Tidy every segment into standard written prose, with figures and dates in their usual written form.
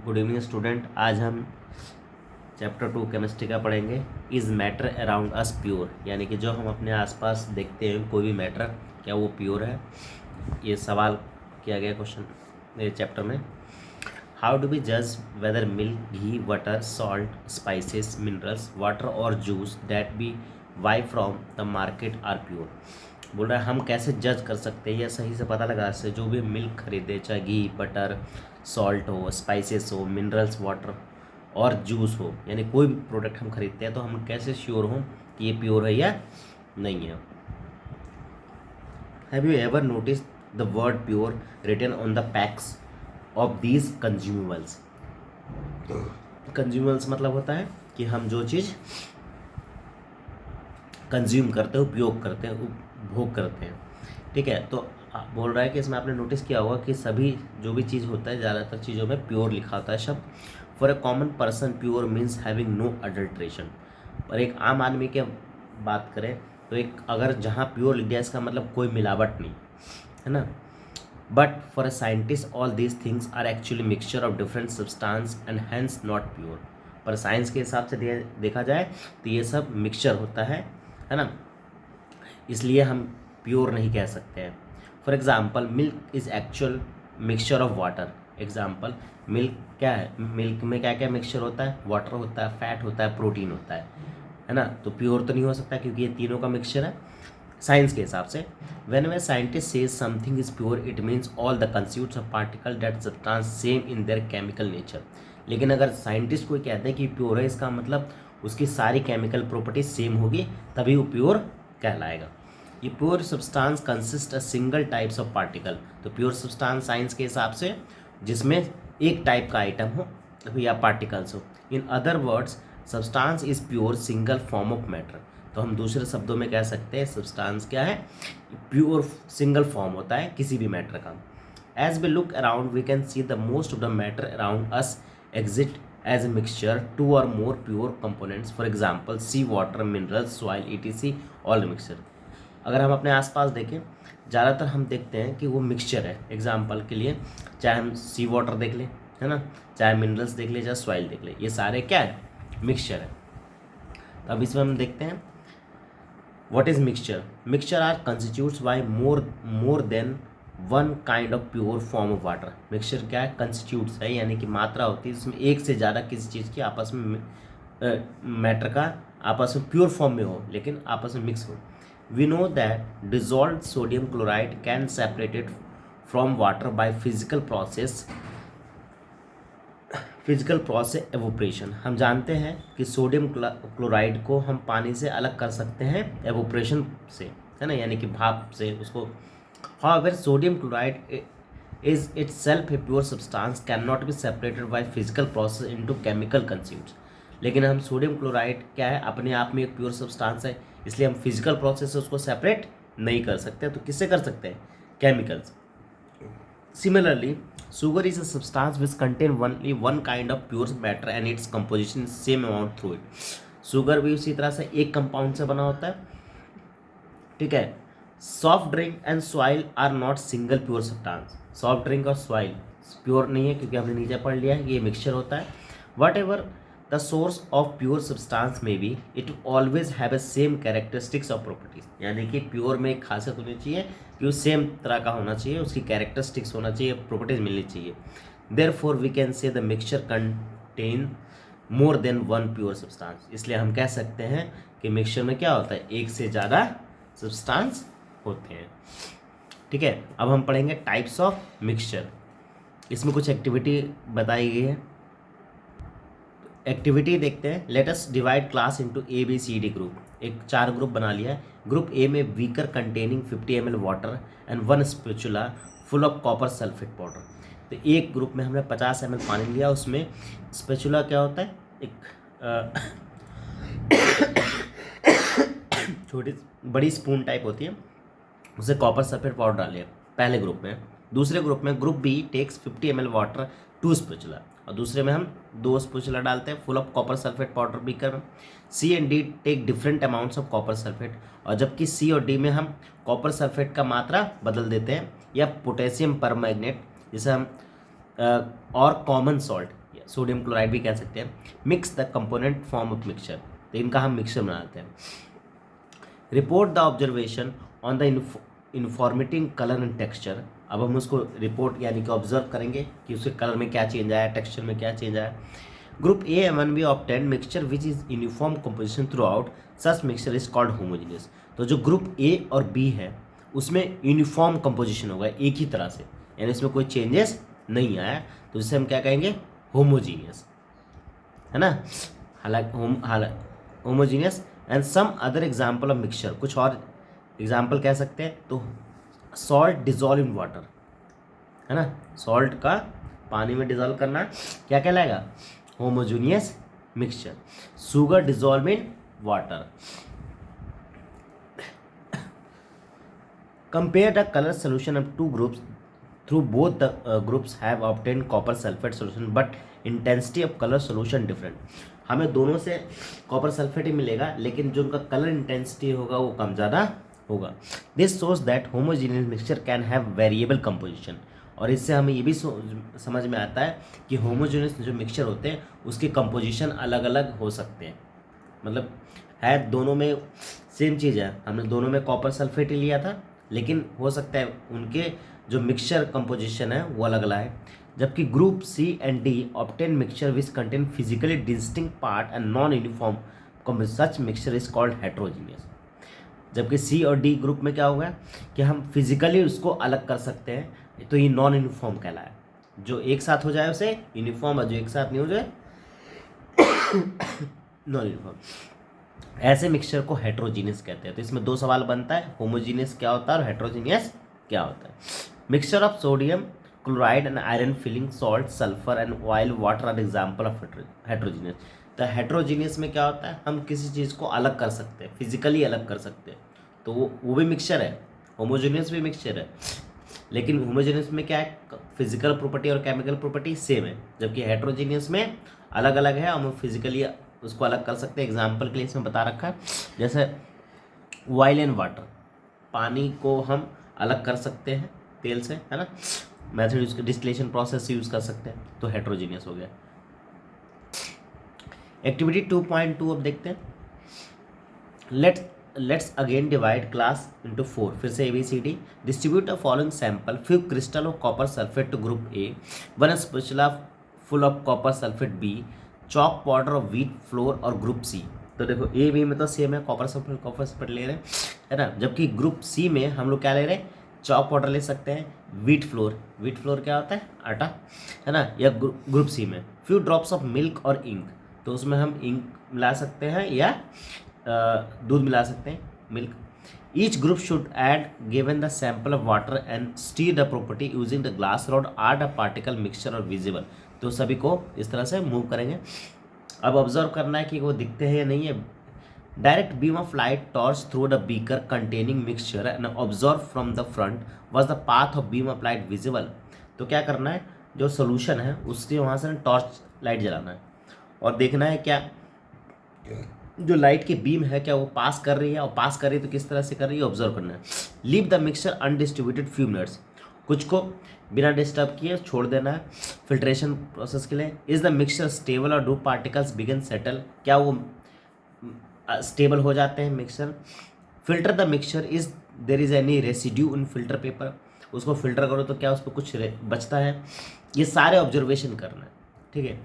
Good evening student. आज हम chapter 2 chemistry का पढ़ेंगे। Is matter around us pure, यानी कि जो हम अपने आसपास देखते हैं कोई भी मैटर, क्या वो प्योर है? ये सवाल किया गया क्वेश्चन मेरे चैप्टर में। हाउ डू वी जज whether milk, ghee, butter, salt, spices, minerals, water और juice that be buy from the market are pure? बोल रहा है हम कैसे जज कर सकते हैं या सही से पता लगा सकते जो भी मिल्क खरीदे, चाहे घी, बटर, सॉल्ट हो, स्पाइसेस हो, मिनरल्स, वाटर और जूस हो, यानी कोई भी प्रोडक्ट हम खरीदते हैं तो हम कैसे श्योर हों कि ये प्योर है या नहीं है? Have you ever notice the word pure written on the packs of these consumables? Consumables मतलब होता है कि हम जो चीज़ कंज्यूम करते हैं, उपयोग करते हैं, उपभोग करते हैं, ठीक है। तो बोल रहा है कि इसमें आपने नोटिस किया होगा कि सभी जो भी चीज़ होता है, ज़्यादातर चीज़ों में प्योर लिखा होता है शब्द। For a common person pure means having no adulteration. और एक आम आदमी की बात करें तो एक अगर जहाँ प्योर लिख दिया इसका मतलब कोई मिलावट नहीं है ना। But for a scientist all these things are actually mixture of different substance and hence not pure. पर साइंस के हिसाब से देखा जाए तो ये सब मिक्सचर होता है ना, इसलिए हम प्योर नहीं कह सकते हैं। For example milk is actual mixture of water. Example milk क्या है? मिल्क में क्या क्या मिक्सचर होता है? वाटर होता है, फैट होता है, प्रोटीन होता है ना। तो प्योर तो नहीं हो सकता क्योंकि ये तीनों का मिक्सचर है साइंस के हिसाब से। When way scientist says something is pure it means all the constitutes of particle that substance same in their chemical nature. लेकिन अगर साइंटिस्ट कोई कहते हैं कि प्योर है, इसका मतलब उसकी सारी केमिकल प्रॉपर्टी सेम होगी, तभी वो प्योर कहलाएगा। ये pure substance consist a single types of particle. तो प्योर सब्सटेंस साइंस के हिसाब से जिसमें एक टाइप का आइटम हो या पार्टिकल्स हो। In other words substance is pure single form of matter. तो हम दूसरे शब्दों में कह सकते हैं सब्सटेंस क्या है? प्योर सिंगल फॉर्म होता है किसी भी मैटर का। As we look around we can see the most of the matter around us exist as a mixture two or more pure components, for example sea water, minerals, soil etc, all mixture। अगर हम अपने आसपास देखें ज़्यादातर हम देखते हैं कि वो मिक्सचर है। एग्जाम्पल के लिए चाहे हम सी वाटर देख लें, है ना, चाहे मिनरल्स देख लें, चाहे सॉइल देख लें, ये सारे क्या है? मिक्सचर है। तो अब इसमें हम देखते हैं what is mixture. Mixture are constitutes by more than one kind of pure form of water. Mixture क्या है? कंस्टिट्यूट्स है, यानी कि मात्रा होती है जिसमें एक से ज़्यादा किसी चीज़ की आपस में मैटर का आपस में प्योर फॉर्म में हो लेकिन आपस में मिक्स हो। We know that dissolve sodium chloride can separated from water by physical process evaporation. हम जानते हैं कि सोडियम क्लोराइड को हम पानी से अलग कर सकते हैं एवोपरेशन से, है ना, यानी कि भाप से उसको। However, sodium chloride is itself a pure substance cannot be separated by physical process into chemical constituents। लेकिन हम सोडियम क्लोराइड क्या है? अपने आप में एक प्योर सब्सटेंस है, इसलिए हम फिजिकल प्रोसेस से उसको सेपरेट नहीं कर सकते। तो किससे कर सकते हैं? Chemicals. Similarly sugar is a substance which contain only one kind of pure matter and its composition is same amount through it। Sugar भी उसी तरह से एक कंपाउंड से बना होता है, ठीक है। Soft drink and soil are not single pure substance. Soft drink और सॉइल प्योर नहीं है क्योंकि हमने नीचे पढ़ लिया है ये मिक्सचर होता है। Whatever the source of pure substance में be it always have a same characteristics of properties. यानी कि प्योर में एक खासियत होनी चाहिए कि वो सेम तरह का होना चाहिए, उसकी कैरेक्टरिस्टिक्स होना चाहिए, प्रॉपर्टीज मिलनी चाहिए। Therefore we can say the mixture contain more than one pure substance. इसलिए हम कह सकते हैं कि मिक्सचर में क्या होता है? एक से ज़्यादा सब्सटेंस होते हैं, ठीक है। अब हम पढ़ेंगे टाइप्स ऑफ मिक्सचर। इसमें कुछ एक्टिविटी बताई गई है, एक्टिविटी देखते हैं। Let us divide class into A B C D group. एक 4 ग्रुप बना लिया है। ग्रुप ए में beaker containing 50 ml water and one spatula full of copper sulphate powder. तो एक ग्रुप में हमने 50 ml पानी लिया, उसमें स्पैचुला क्या होता है? एक छोटी बड़ी स्पून टाइप होती है, उसे कॉपर सल्फेट पाउडर डालिए पहले ग्रुप में। दूसरे ग्रुप में group B takes 50 ml water 2 spatula, और दूसरे में हम 2 स्पैचुला डालते हैं full of copper sulphate powder beaker में। C and D take different amounts of copper sulphate, और जबकि सी और डी में हम कॉपर सल्फेट का मात्रा बदल देते हैं, या पोटेशियम परमैंगनेट जिसे हम और कॉमन सॉल्ट सोडियम क्लोराइड भी कह सकते हैं, mix the component form of mixture, तो इनका हम मिक्सचर बनाते हैं। Report the observation on the informating colour and texture, अब हम उसको रिपोर्ट यानी कि ऑब्जर्व करेंगे कि उसके कलर में क्या चेंज आया, टेक्सचर में क्या चेंज आया। Group A and one B obtain mixture which is uniform composition through out, such mixture is called homogeneous. तो जो ग्रुप ए और बी है उसमें यूनिफॉर्म कंपोजिशन होगा एक ही तरह से, यानी इसमें कोई चेंजेस नहीं आया, तो जिसे हम क्या कहेंगे, होमोजीनियस, है ना। हालांकि homogeneous and some other example of mixture, कुछ और एग्जाम्पल कह सकते हैं, तो सॉल्ट डिजॉल्व इन वाटर, है ना, सॉल्ट का पानी में डिजॉल्व करना क्या कहलाएगा, homogeneous mixture. Sugar dissolve in water. Compare the colour solution of two groups through both the groups have obtain copper sulphate solution but intensity of colour solution different. हमें दोनों से कॉपर सल्फेट ही मिलेगा, लेकिन जो उनका कलर इंटेंसिटी होगा वो कम ज़्यादा होगा। This shows that homogeneous mixture can have variable composition, और इससे हमें ये भी समझ में आता है कि होमोजीनियस जो मिक्सचर होते हैं उसके कंपोजिशन अलग अलग हो सकते हैं, मतलब है दोनों में सेम चीज़ है, हमने दोनों में कॉपर सल्फेट ही लिया था, लेकिन हो सकता है उनके जो मिक्सचर कंपोजिशन है वो अलग अलग है। जबकि group C and D obtain mixture which contain physically distinct part and non uniform, such mixture is called heterogeneous. जबकि सी और डी ग्रुप में क्या होगा कि हम फिजिकली उसको अलग कर सकते हैं, तो ये नॉन यूनिफॉर्म कहलाया, जो एक साथ हो जाए उसे यूनिफॉर्म, और जो एक साथ नहीं हो जाए नॉन यूनिफॉर्म। ऐसे मिक्सचर को हेट्रोजीनियस कहते हैं। तो इसमें दो सवाल बनता है, होमोजीनियस क्या होता है और हेट्रोजीनियस क्या होता है। Mixture of sodium chloride and iron filing salt sulphur and oil water are example of heterogeneous. तो हेट्रोजीनियस में क्या होता है, हम किसी चीज़ को अलग कर सकते हैं, फिजिकली अलग कर सकते हैं, तो वो भी मिक्सचर है। होमोजीनियस भी मिक्सचर है, लेकिन होमोजीनियस में क्या है, फिजिकल प्रॉपर्टी और केमिकल प्रॉपर्टी सेम है, जबकि हेट्रोजीनियस में अलग अलग है, हम फिजिकली उसको अलग कर सकते हैं। एग्जाम्पल के लिए इसमें बता रखा है, जैसे ऑयल एंड वाटर, पानी को हम अलग कर सकते हैं तेल से, है ना, method use distillation process use कर सकते हैं, तो हेट्रोजीनियस हो गया। एक्टिविटी 2.2 अब देखते हैं। Let's again divide class into 4, फिर से ABCD। Distribute the following sample, few crystal of copper sulphate to group A, one spatula full of copper sulphate B, chalk powder of wheat flour और group C. तो देखो A B में तो same है, copper sulphate ले रहे हैं, है ना, जबकि ग्रुप सी में हम लोग क्या ले रहे हैं, चॉक पाउडर ले सकते हैं, व्हीट फ्लोर क्या होता है, आटा, है ना, या ग्रुप सी में फ्यू ड्रॉप्स ऑफ मिल्क और इंक, तो उसमें हम इंक मिला सकते हैं या दूध मिला सकते हैं, milk. Each group should add given the sample of water and stir the property using the glass rod are the particle mixture और विजिबल। तो सभी को इस तरह से मूव करेंगे। अब ऑब्जर्व करना है कि वो दिखते हैं या नहीं है। Direct beam of light torch through the beaker containing mixture and observe from the front was the path of beam of light visible. तो क्या करना है, जो सोल्यूशन है उसके वहाँ से टॉर्च लाइट जलाना है और देखना है क्या जो लाइट की बीम है क्या वो पास कर रही है, और पास कर रही है तो किस तरह से कर रही है, ऑब्जर्व करना है। Leave the mixture undistributed few minutes, कुछ को बिना डिस्टर्ब किए छोड़ देना है फिल्ट्रेशन प्रोसेस के लिए। इज द मिक्सचर स्टेबल और डू पार्टिकल्स बिगिन सेटल, क्या वो स्टेबल हो जाते हैं mixture. Filter the mixture, is there is any residue in filter paper, उसको फिल्टर करो तो क्या उस पर कुछ बचता है। ये सारे ऑब्जर्वेशन करना है, ठीक है।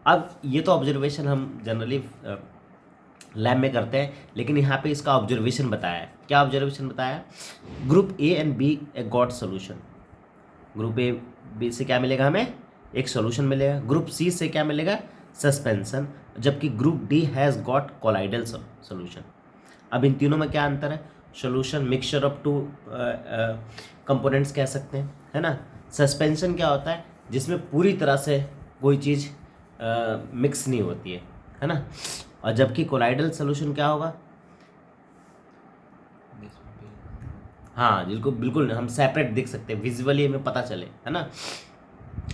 अब ये तो ऑब्जर्वेशन हम जनरली लैब में करते हैं, लेकिन यहाँ पे इसका ऑब्जर्वेशन बताया है। क्या ऑब्जर्वेशन बताया है, group A and B a got solution, group A B से क्या मिलेगा, हमें एक सोल्यूशन मिलेगा। ग्रुप सी से क्या मिलेगा, सस्पेंशन, जबकि group D has got colloidal solution. अब इन तीनों में क्या अंतर है, solution mixture of two components कह सकते हैं, है ना। सस्पेंशन क्या होता है, जिसमें पूरी तरह से कोई चीज़ मिक्स नहीं होती है ना। और जबकि कोलाइडल सोल्यूशन क्या होगा, हाँ जिसको बिल्कुल हम सेपरेट देख सकते हैं, विजुअली हमें पता चले, है ना,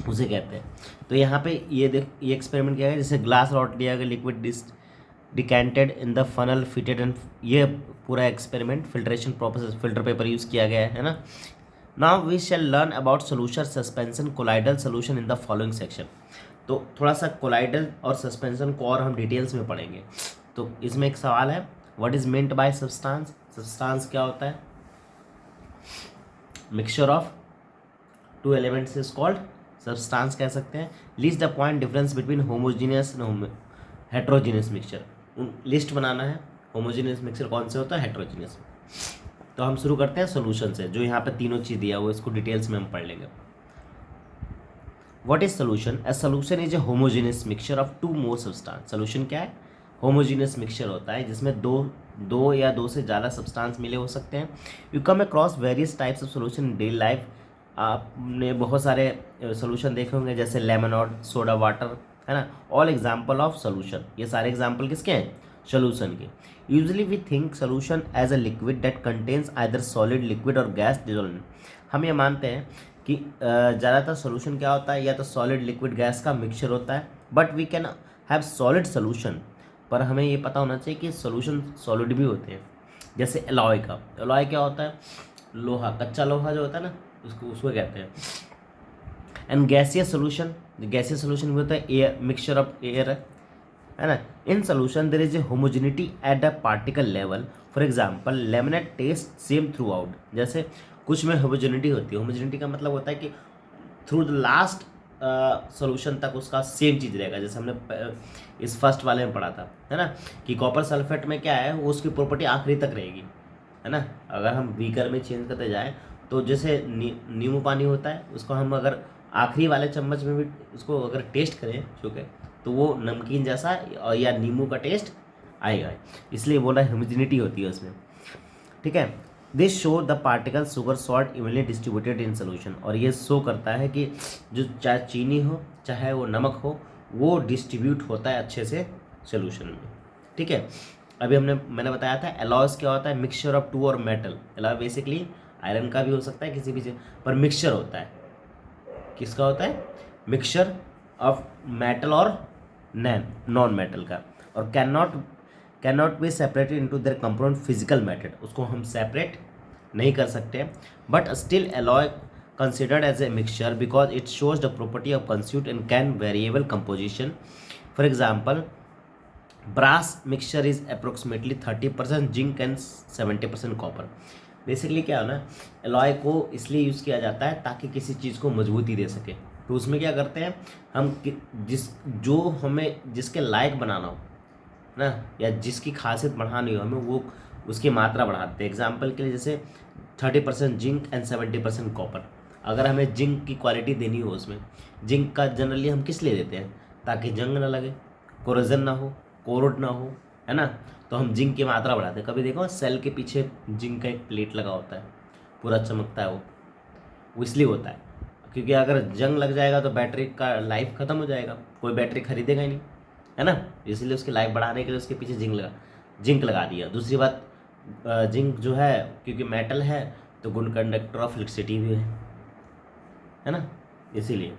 उसे कहते हैं। तो यहाँ पे ये एक्सपेरिमेंट किया गया, जैसे ग्लास रॉड लिया गया, liquid decanted in the funnel fitted and, ये पूरा experiment filtration process, filter paper use किया गया है ना। Now we shall learn about solution suspension colloidal solution in the following section. तो तो थोड़ा सा कोलाइडल और सस्पेंशन को और हम डिटेल्स में पढ़ेंगे। तो इसमें एक सवाल है, what is meant by substance? Substance क्या होता है? Mixture of two elements is called substance कह सकते हैं। List the point difference between homogeneous and heterogeneous mixture. List बनाना है, होमोजीनियस मिक्सचर कौन से होता है, हेट्रोजीनियस। तो हम शुरू करते हैं सोल्यूशन से, जो यहाँ पे तीनों चीज़ दिया हुआ है, इसको डिटेल्स में हम पढ़ लेंगे। What is solution? A solution is a homogeneous mixture of two more substance. Solution क्या है? होमोजीनियस मिक्सचर होता है जिसमें दो या दो से ज़्यादा सब्सटेंस मिले हो सकते हैं। You come across various types of solution in daily life. आपने बहुत सारे सोल्यूशन देखे होंगे, जैसे लेमन और सोडा वाटर, है ना। ऑल एग्जाम्पल ऑफ सोल्यूशन, ये सारे एग्जाम्पल किसके हैं? सोल्यूशन के। Usually we think solution as a liquid that contains either solid, liquid और गैस डिजोल्वेंट। हम ये मानते हैं कि ज़्यादातर सोल्यूशन क्या होता है, या तो सॉलिड, लिक्विड, गैस का मिक्सचर होता है। But we can have solid solution, पर हमें ये पता होना चाहिए कि सोल्यूशन सॉलिड भी होते हैं। जैसे एलॉय का, एलॉय क्या होता है? लोहा, कच्चा लोहा जो होता है ना, उसको कहते हैं। And gaseous solution, gaseous solution भी होता है एयर, मिक्सचर ऑफ एयर, है ना। In solution there is a homogeneity at the particle level. For example lemonade taste same throughout. जैसे कुछ में होमोजेनिटी होती है, होमोजेनिटी का मतलब होता है कि थ्रू द लास्ट सोल्यूशन तक उसका सेम चीज़ रहेगा। जैसे हमने इस फर्स्ट वाले में पढ़ा था, है ना, कि कॉपर सल्फेट में क्या है, वो उसकी प्रॉपर्टी आखिरी तक रहेगी, है ना। अगर हम बीकर में चेंज करते जाएँ तो जैसे नींबू पानी होता है, उसको हम अगर आखिरी वाले चम्मच में भी उसको अगर टेस्ट करें चूँकि, तो वो नमकीन जैसा या नींबू का टेस्ट आएगा। इसलिए बोला होमोजेनिटी होती है उसमें, ठीक है। This show the particle sugar salt evenly distributed in solution. और ये शो करता है कि जो चाहे चीनी हो चाहे वो नमक हो, वो डिस्ट्रीब्यूट होता है अच्छे से सोल्यूशन में, ठीक है। अभी मैंने बताया था एलॉयस क्या होता है, मिक्सचर ऑफ टू और मेटल। एलॉय बेसिकली आयरन का भी हो सकता है किसी भी चीज़, पर मिक्सचर होता है, किसका होता है? मिक्सचर ऑफ मेटल और नॉन मेटल का। और can not be separated into their component physical method, उसको हम सेपरेट नहीं कर सकते। But still alloy considered as a mixture because it shows the property of constituent in can variable composition. For example brass mixture is approximately 30% zinc and 70% copper. Basically क्या है ना, alloy को इसलिए यूज़ किया जाता है ताकि किसी चीज़ को मजबूती दे सके। तो उसमें क्या करते हैं हम, जो हमें जिसके लायक बनाना हो ना, या जिसकी खासियत बढ़ानी हो हमें, वो उसकी मात्रा बढ़ाते हैं। एग्जाम्पल के लिए जैसे 30% जिंक एंड 70% कॉपर। अगर हमें जिंक की क्वालिटी देनी हो, उसमें जिंक का जनरली हम किस लिए देते हैं? ताकि जंग ना लगे, कोरोजन ना हो, कोरोड ना हो, है ना। तो हम जिंक की मात्रा बढ़ाते हैं। कभी देखो सेल के पीछे जिंक का एक प्लेट लगा होता है, पूरा चमकता है वो इसलिए होता है क्योंकि अगर जंग लग जाएगा तो बैटरी का लाइफ ख़त्म हो जाएगा, कोई बैटरी खरीदेगा ही नहीं, है ना। इसलिए उसकी लाइफ बढ़ाने के लिए उसके पीछे जिंक लगा दिया। दूसरी बात, जिंक जो है क्योंकि मेटल है तो गुड कंडक्टर ऑफ इलेक्ट्रिसिटी भी है ना, इसीलिए।